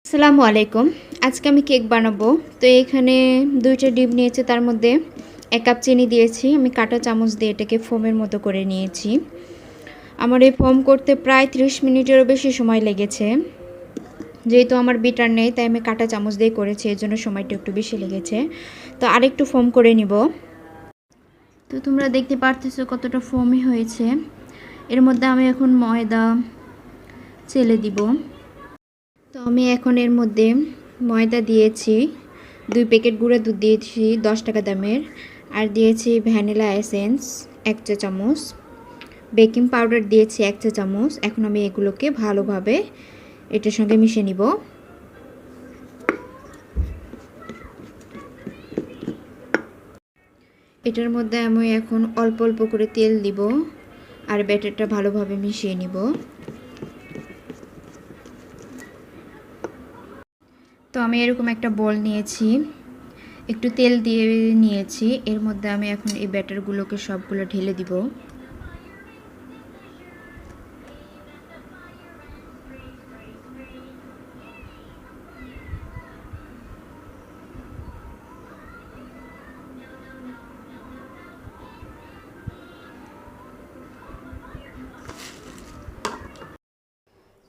আসসালামু আলাইকুম। আজকে আমি কেক বানাবো। তো এখানে ২টা ডিম নিয়েছি, তার মধ্যে ১ কাপ চিনি দিয়েছি। আমি কাঁটা চামচ দিয়ে এটাকে ফোমের মতো করে নিয়েছি। আমার এই ফোম করতে প্রায় ৩০ মিনিটেরও বেশি সময় লেগেছে। যেহেতু আমার বিটার নেই, তাই আমি কাঁটা চামচ দিয়ে করেছি, এর জন্য সময়টা একটু বেশি লেগেছে। তো আরেকটু ফোম করে নিব। তো তোমরা দেখতে পারতেছো কতটা ফোমই হয়েছে। এর মধ্যে আমি এখন ময়দা চেলে দিব। তো আমি এখন এর মধ্যে ময়দা দিয়েছি, 2 প্যাকেট গুঁড়া দুধ দিয়েছি 10 টাকা দামের, আর দিয়েছি ভ্যানিলা এসেন্স 1 চা চামচ, বেকিং পাউডার দিয়েছি 1 চা চামচ। এখন আমি এগুলোকে ভালোভাবে এটার সঙ্গে মিশিয়ে নিব। এটার মধ্যে আমি এখন অল্প অল্প করে তেল দিব আর ব্যাটারটা ভালোভাবে মিশিয়ে নিব। তো আমি এরকম একটা বল নিয়েছি, একটু তেল দিয়ে নিয়েছি। এর মধ্যে আমি এখন এই ব্যাটারগুলোকে সবগুলো ঢেলে দিব।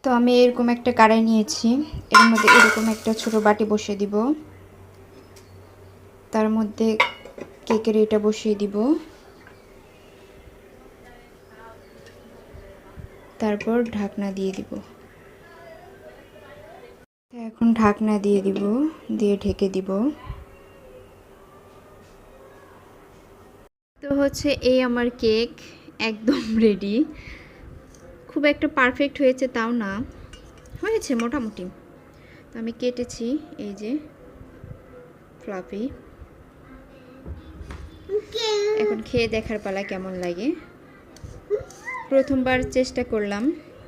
তো আমি এরকম একটা কড়াই নিয়েছি, এর মধ্যে এরকম একটা ছোট বাটি বসিয়ে দিব, তার মধ্যে কেকের এটা বসিয়ে দিব, তারপর ঢাকনা দিয়ে দিব। এখন ঢাকনা দিয়ে দিব, দিয়ে ঢেকে দিব। তো হচ্ছে এই আমার কেক একদম রেডি। খুব একটা পারফেক্ট হয়েছে তাও না, হয়েছে মোটামুটি। তো আমি কেটেছি, এই যে ফ্লাফি। এখন খেয়ে দেখার পালা কেমন লাগে। প্রথমবার চেষ্টা করলাম,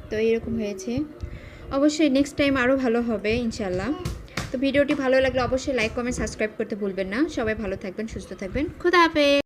তো এরকম হয়েছে। অবশ্যই নেক্সট টাইম আরও ভালো হবে ইনশাল্লাহ। তো ভিডিওটি ভালো লাগলে অবশ্যই লাইক কমেন্ট সাবস্ক্রাইব করতে ভুলবেন না। সবাই ভালো থাকবেন, সুস্থ থাকবেন। খোদা হাফেজ।